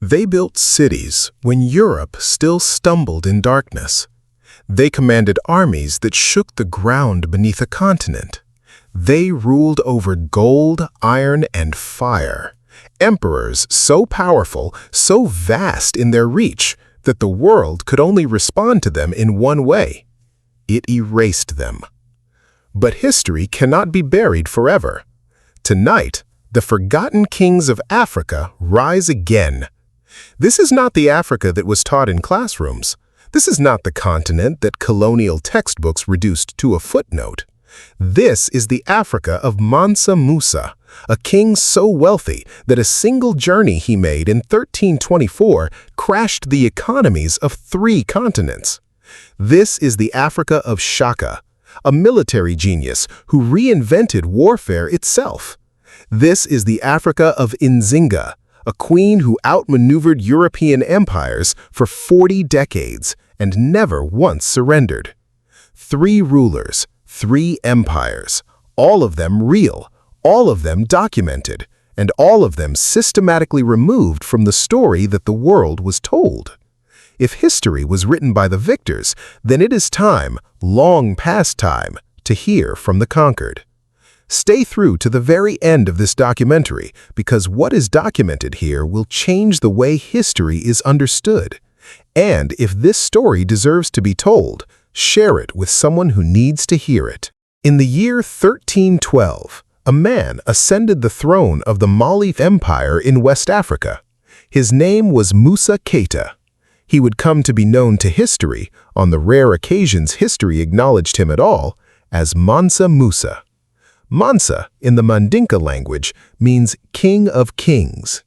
They built cities when Europe still stumbled in darkness. They commanded armies that shook the ground beneath a continent. They ruled over gold, iron, and fire. Emperors so powerful, so vast in their reach, that the world could only respond to them in one way. It erased them. But history cannot be buried forever. Tonight, the forgotten kings of Africa rise again. This is not the Africa that was taught in classrooms. This is not the continent that colonial textbooks reduced to a footnote. This is the Africa of Mansa Musa, a king so wealthy that a single journey he made in 1324 crashed the economies of 3 continents. This is the Africa of Shaka, a military genius who reinvented warfare itself. This is the Africa of Nzinga, a queen who outmaneuvered European empires for 40 decades and never once surrendered. 3 rulers, 3 empires, all of them real, all of them documented, and all of them systematically removed from the story that the world was told. If history was written by the victors, then it is time, long past time, to hear from the conquered. Stay through to the very end of this documentary, because what is documented here will change the way history is understood. And if this story deserves to be told, share it with someone who needs to hear it. In the year 1312, a man ascended the throne of the Mali Empire in West Africa. His name was Musa Keita. He would come to be known to history, on the rare occasions history acknowledged him at all, as Mansa Musa. Mansa, in the Mandinka language, means King of Kings.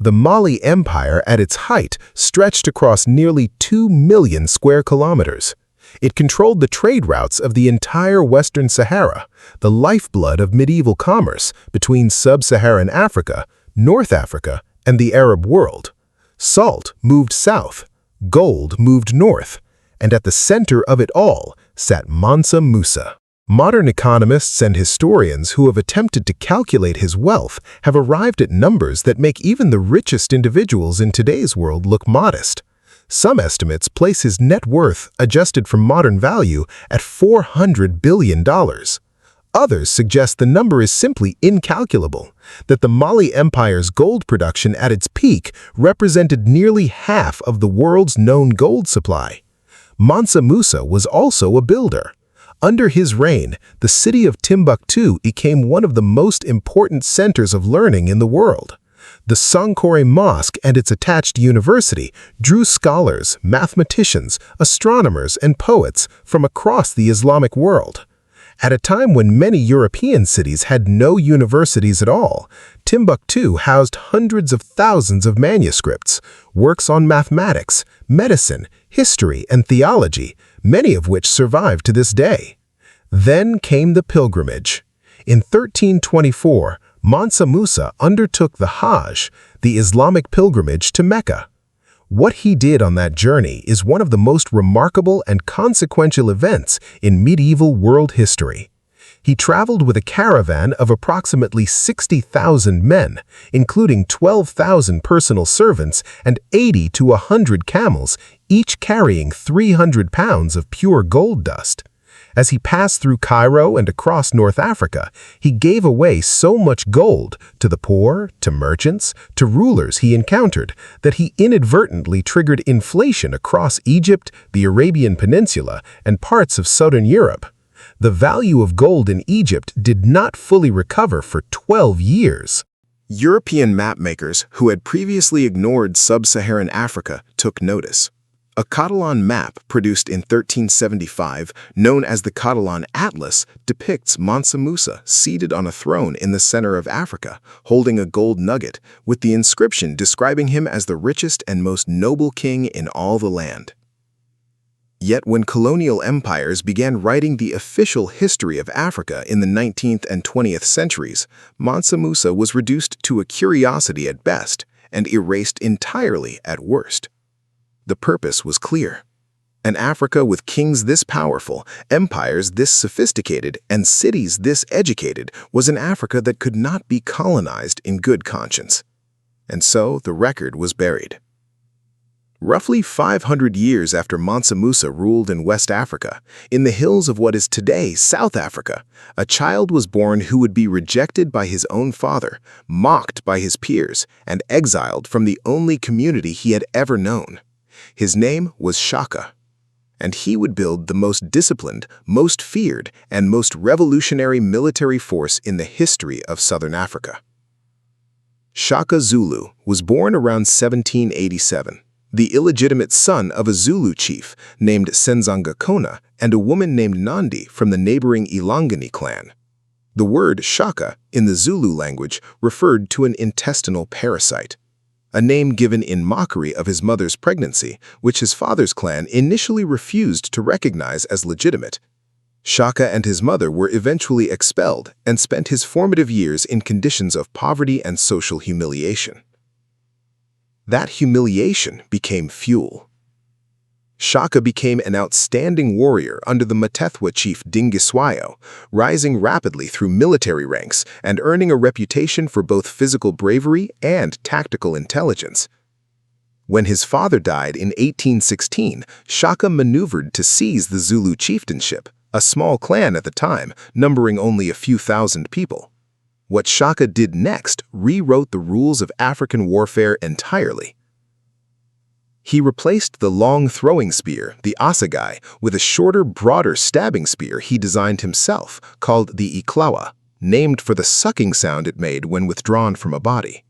The Mali Empire at its height stretched across nearly 2 million square kilometers. It controlled the trade routes of the entire Western Sahara, the lifeblood of medieval commerce between sub-Saharan Africa, North Africa, and the Arab world. Salt moved south, gold moved north, and at the center of it all sat Mansa Musa. Modern economists and historians who have attempted to calculate his wealth have arrived at numbers that make even the richest individuals in today's world look modest. Some estimates place his net worth, adjusted from modern value, at $400 billion. Others suggest the number is simply incalculable, that the Mali Empire's gold production at its peak represented nearly half of the world's known gold supply. Mansa Musa was also a builder. Under his reign, the city of Timbuktu became one of the most important centers of learning in the world. The Sankore Mosque and its attached university drew scholars, mathematicians, astronomers, and poets from across the Islamic world. At a time when many European cities had no universities at all, Timbuktu housed hundreds of thousands of manuscripts, works on mathematics, medicine, history, and theology, many of which survive to this day. Then came the pilgrimage. In 1324, Mansa Musa undertook the Hajj, the Islamic pilgrimage to Mecca. What he did on that journey is one of the most remarkable and consequential events in medieval world history. He traveled with a caravan of approximately 60,000 men, including 12,000 personal servants and 80 to 100 camels, each carrying 300 pounds of pure gold dust. As he passed through Cairo and across North Africa, he gave away so much gold to the poor, to merchants, to rulers he encountered, that he inadvertently triggered inflation across Egypt, the Arabian Peninsula, and parts of southern Europe. The value of gold in Egypt did not fully recover for 12 years. European mapmakers who had previously ignored sub-Saharan Africa took notice. A Catalan map produced in 1375, known as the Catalan Atlas, depicts Mansa Musa seated on a throne in the center of Africa, holding a gold nugget, with the inscription describing him as the richest and most noble king in all the land. Yet when colonial empires began writing the official history of Africa in the 19th and 20th centuries, Mansa Musa was reduced to a curiosity at best and erased entirely at worst. The purpose was clear. An Africa with kings this powerful, empires this sophisticated, and cities this educated was an Africa that could not be colonized in good conscience. and so the record was buried. Roughly 500 years after Mansa Musa ruled in West Africa, in the hills of what is today South Africa, a child was born who would be rejected by his own father, mocked by his peers, and exiled from the only community he had ever known. His name was Shaka, and he would build the most disciplined, most feared, and most revolutionary military force in the history of Southern Africa. Shaka Zulu was born around 1787. The illegitimate son of a Zulu chief named Senzangakona and a woman named Nandi from the neighboring Ilangani clan. The word Shaka in the Zulu language referred to an intestinal parasite, a name given in mockery of his mother's pregnancy, which his father's clan initially refused to recognize as legitimate. Shaka and his mother were eventually expelled and spent his formative years in conditions of poverty and social humiliation. That humiliation became fuel. Shaka became an outstanding warrior under the Matethwa chief Dingiswayo, rising rapidly through military ranks and earning a reputation for both physical bravery and tactical intelligence. When his father died in 1816, Shaka maneuvered to seize the Zulu chieftainship, a small clan at the time, numbering only a few thousand people. What Shaka did next rewrote the rules of African warfare entirely. He replaced the long throwing spear, the assegai, with a shorter, broader stabbing spear he designed himself, called the iklawa, named for the sucking sound it made when withdrawn from a body.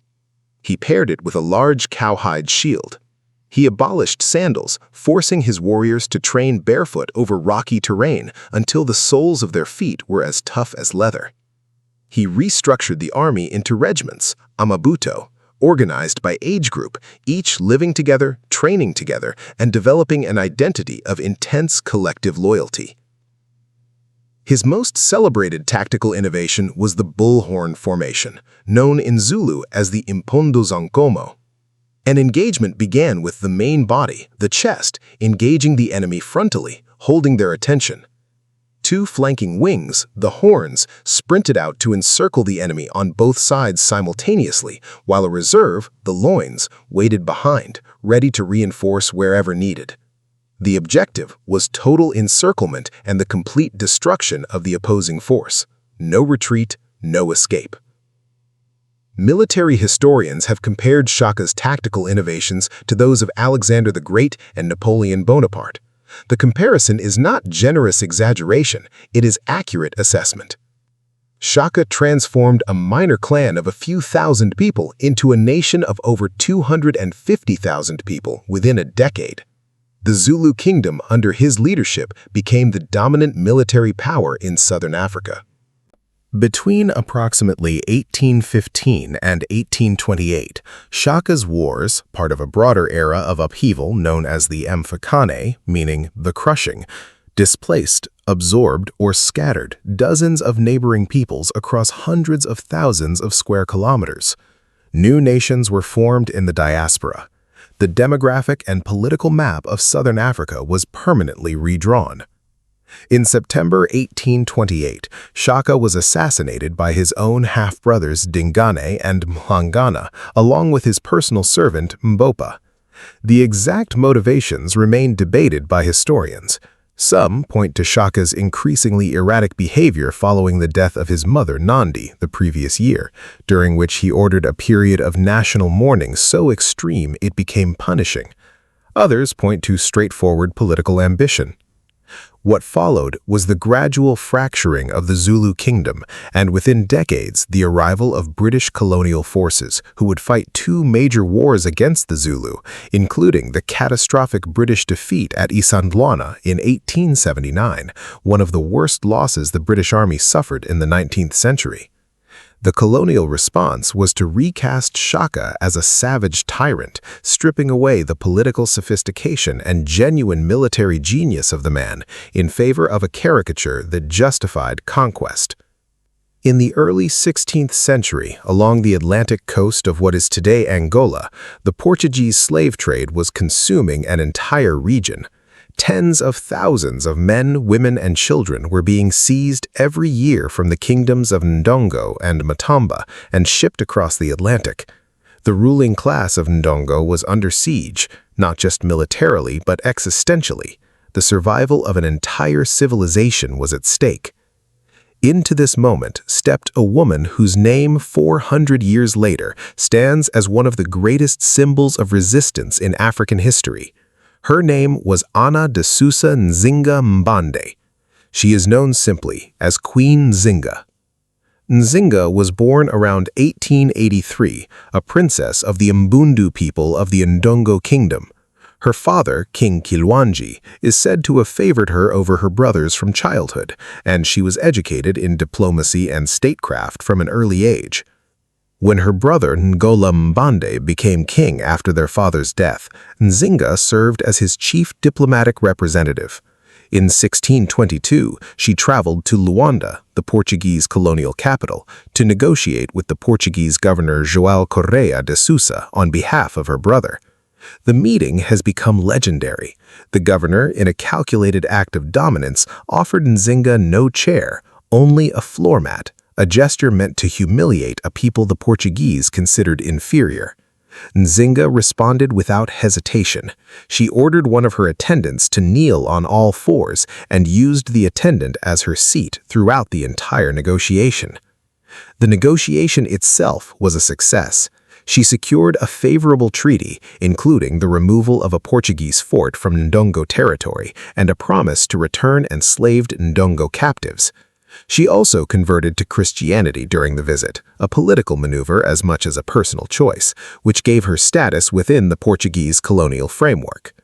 He paired it with a large cowhide shield. He abolished sandals, forcing his warriors to train barefoot over rocky terrain until the soles of their feet were as tough as leather. He restructured the army into regiments, amabuto, organized by age group, each living together, training together, and developing an identity of intense collective loyalty. His most celebrated tactical innovation was the bullhorn formation, known in Zulu as the impondo zankomo. An engagement began with the main body, the chest, engaging the enemy frontally, holding their attention. Two flanking wings, the horns, sprinted out to encircle the enemy on both sides simultaneously, while a reserve, the loins, waited behind, ready to reinforce wherever needed. The objective was total encirclement and the complete destruction of the opposing force. No retreat, no escape. Military historians have compared Shaka's tactical innovations to those of Alexander the Great and Napoleon Bonaparte. The comparison is not generous exaggeration, it is accurate assessment. Shaka transformed a minor clan of a few thousand people into a nation of over 250,000 people within a decade. The Zulu kingdom under his leadership became the dominant military power in southern Africa. Between approximately 1815 and 1828, Shaka's wars, part of a broader era of upheaval known as the Mfakane, meaning the crushing, displaced, absorbed, or scattered dozens of neighboring peoples across hundreds of thousands of square kilometers. New nations were formed in the diaspora. The demographic and political map of southern Africa was permanently redrawn. In September 1828, Shaka was assassinated by his own half-brothers Dingane and Mhlangana, along with his personal servant Mbopa. The exact motivations remain debated by historians. Some point to Shaka's increasingly erratic behavior following the death of his mother Nandi the previous year, during which he ordered a period of national mourning so extreme it became punishing. Others point to straightforward political ambition. What followed was the gradual fracturing of the Zulu kingdom, and within decades, the arrival of British colonial forces who would fight two major wars against the Zulu, including the catastrophic British defeat at Isandlwana in 1879, one of the worst losses the British Army suffered in the 19th century. The colonial response was to recast Shaka as a savage tyrant, stripping away the political sophistication and genuine military genius of the man in favor of a caricature that justified conquest. In the early 16th century, along the Atlantic coast of what is today Angola, the Portuguese slave trade was consuming an entire region. Tens of thousands of men, women, and children were being seized every year from the kingdoms of Ndongo and Matamba and shipped across the Atlantic. The ruling class of Ndongo was under siege, not just militarily but existentially. The survival of an entire civilization was at stake. Into this moment stepped a woman whose name 400 years later stands as one of the greatest symbols of resistance in African history. Her name was Ana de Susa Nzinga Mbande. She is known simply as Queen Nzinga. Nzinga was born around 1883, a princess of the Mbundu people of the Ndongo Kingdom. Her father, King Kilwanji, is said to have favored her over her brothers from childhood, and she was educated in diplomacy and statecraft from an early age. When her brother Ngola Mbande became king after their father's death, Nzinga served as his chief diplomatic representative. In 1622, she traveled to Luanda, the Portuguese colonial capital, to negotiate with the Portuguese governor João Correia de Sousa on behalf of her brother. The meeting has become legendary. The governor, in a calculated act of dominance, offered Nzinga no chair, only a floor mat, a gesture meant to humiliate a people the Portuguese considered inferior. Nzinga responded without hesitation. She ordered one of her attendants to kneel on all fours and used the attendant as her seat throughout the entire negotiation. The negotiation itself was a success. She secured a favorable treaty, including the removal of a Portuguese fort from Ndongo territory and a promise to return enslaved Ndongo captives. She also converted to Christianity during the visit, a political maneuver as much as a personal choice, which gave her status within the Portuguese colonial framework.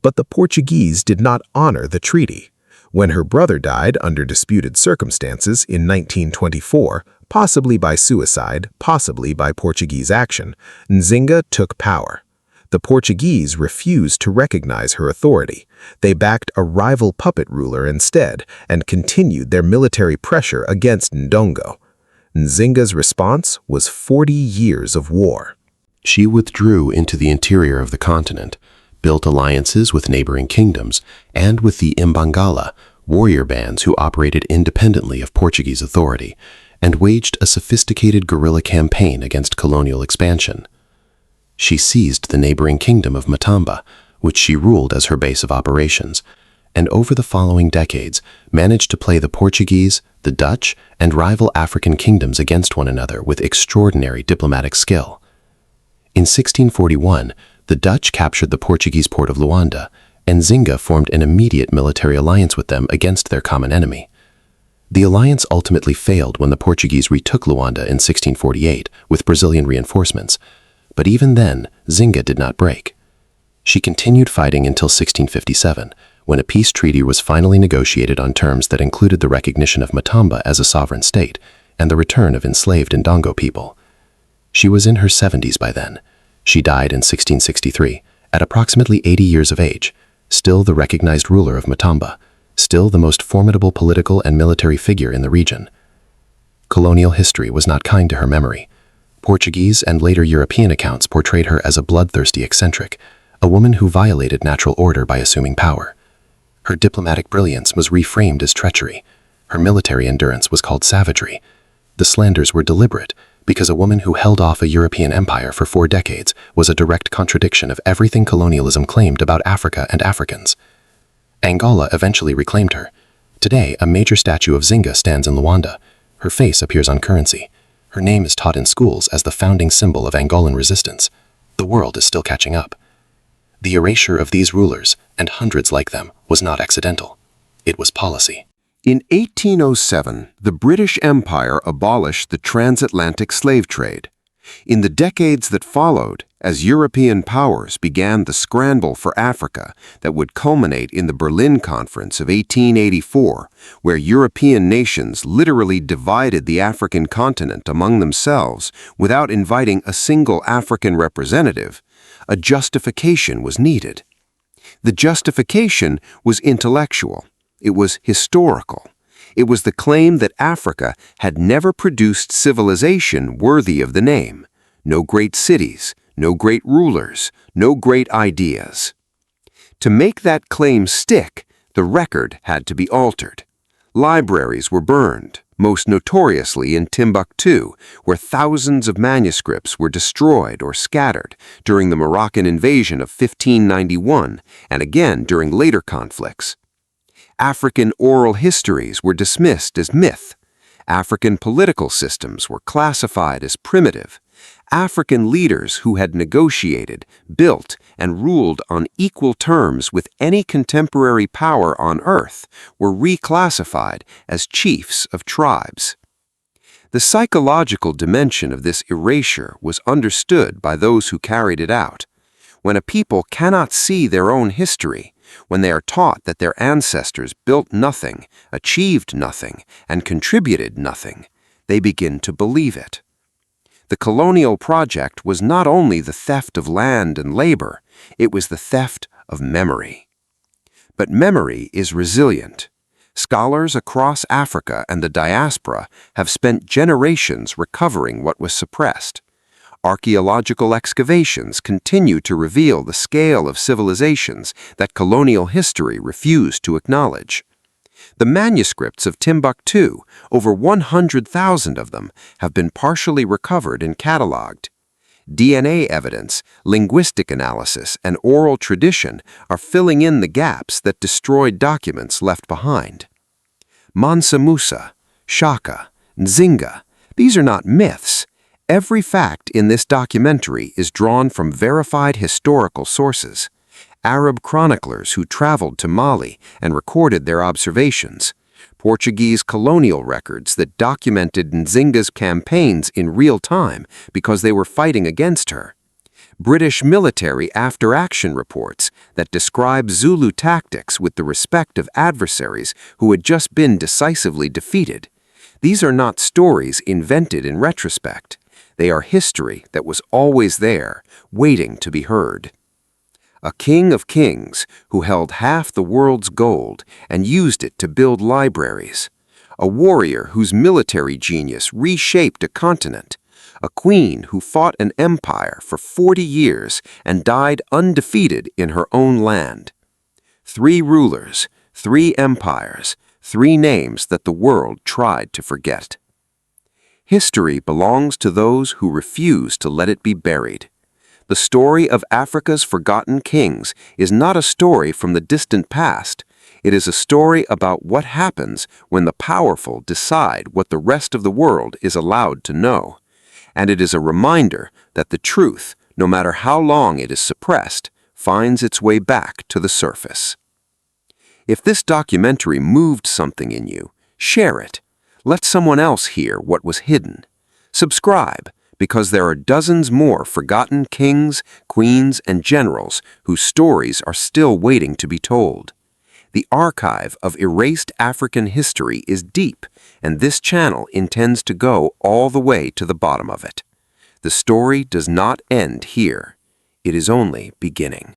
But the Portuguese did not honor the treaty. When her brother died under disputed circumstances in 1924, possibly by suicide, possibly by Portuguese action, Nzinga took power. The Portuguese refused to recognize her authority. They backed a rival puppet ruler instead and continued their military pressure against Ndongo. Nzinga's response was 40 years of war. She withdrew into the interior of the continent, built alliances with neighboring kingdoms and with the Imbangala, warrior bands who operated independently of Portuguese authority, and waged a sophisticated guerrilla campaign against colonial expansion. She seized the neighboring kingdom of Matamba, which she ruled as her base of operations, and over the following decades managed to play the Portuguese, the Dutch, and rival African kingdoms against one another with extraordinary diplomatic skill. In 1641, the Dutch captured the Portuguese port of Luanda, and Nzinga formed an immediate military alliance with them against their common enemy. The alliance ultimately failed when the Portuguese retook Luanda in 1648 with Brazilian reinforcements, but even then, Nzinga did not break. She continued fighting until 1657, when a peace treaty was finally negotiated on terms that included the recognition of Matamba as a sovereign state and the return of enslaved Ndongo people. She was in her 70s by then. She died in 1663, at approximately 80 years of age, still the recognized ruler of Matamba, still the most formidable political and military figure in the region. Colonial history was not kind to her memory. Portuguese and later European accounts portrayed her as a bloodthirsty eccentric, a woman who violated natural order by assuming power. Her diplomatic brilliance was reframed as treachery. Her military endurance was called savagery. The slanders were deliberate, because a woman who held off a European empire for 4 decades was a direct contradiction of everything colonialism claimed about Africa and Africans. Angola eventually reclaimed her. Today, a major statue of Nzinga stands in Luanda. Her face appears on currency. Her name is taught in schools as the founding symbol of Angolan resistance. The world is still catching up. The erasure of these rulers, and hundreds like them, was not accidental. It was policy. In 1807, the British Empire abolished the transatlantic slave trade. In the decades that followed, as European powers began the scramble for Africa that would culminate in the Berlin Conference of 1884, where European nations literally divided the African continent among themselves without inviting a single African representative, a justification was needed. The justification was intellectual. It was historical. It was the claim that Africa had never produced civilization worthy of the name. No great cities, no great rulers, no great ideas. To make that claim stick, the record had to be altered. Libraries were burned, most notoriously in Timbuktu, where thousands of manuscripts were destroyed or scattered during the Moroccan invasion of 1591 and again during later conflicts. African oral histories were dismissed as myth. African political systems were classified as primitive. African leaders who had negotiated, built, and ruled on equal terms with any contemporary power on earth were reclassified as chiefs of tribes. The psychological dimension of this erasure was understood by those who carried it out. When a people cannot see their own history, when they are taught that their ancestors built nothing, achieved nothing, and contributed nothing, they begin to believe it. The colonial project was not only the theft of land and labor, it was the theft of memory. But memory is resilient. Scholars across Africa and the diaspora have spent generations recovering what was suppressed. Archaeological excavations continue to reveal the scale of civilizations that colonial history refused to acknowledge. The manuscripts of Timbuktu, over 100,000 of them, have been partially recovered and catalogued. DNA evidence, linguistic analysis, and oral tradition are filling in the gaps that destroyed documents left behind. Mansa Musa, Shaka, Nzinga, these are not myths. Every fact in this documentary is drawn from verified historical sources. Arab chroniclers who traveled to Mali and recorded their observations, Portuguese colonial records that documented Nzinga's campaigns in real time because they were fighting against her, British military after-action reports that describe Zulu tactics with the respect of adversaries who had just been decisively defeated. These are not stories invented in retrospect. They are history that was always there, waiting to be heard. A king of kings who held half the world's gold and used it to build libraries. A warrior whose military genius reshaped a continent. A queen who fought an empire for 40 years and died undefeated in her own land. 3 rulers, 3 empires, 3 names that the world tried to forget. History belongs to those who refuse to let it be buried. The story of Africa's forgotten kings is not a story from the distant past. It is a story about what happens when the powerful decide what the rest of the world is allowed to know. And it is a reminder that the truth, no matter how long it is suppressed, finds its way back to the surface. If this documentary moved something in you, share it. Let someone else hear what was hidden. Subscribe, because there are dozens more forgotten kings, queens, and generals whose stories are still waiting to be told. The archive of erased African history is deep, and this channel intends to go all the way to the bottom of it. The story does not end here. It is only beginning.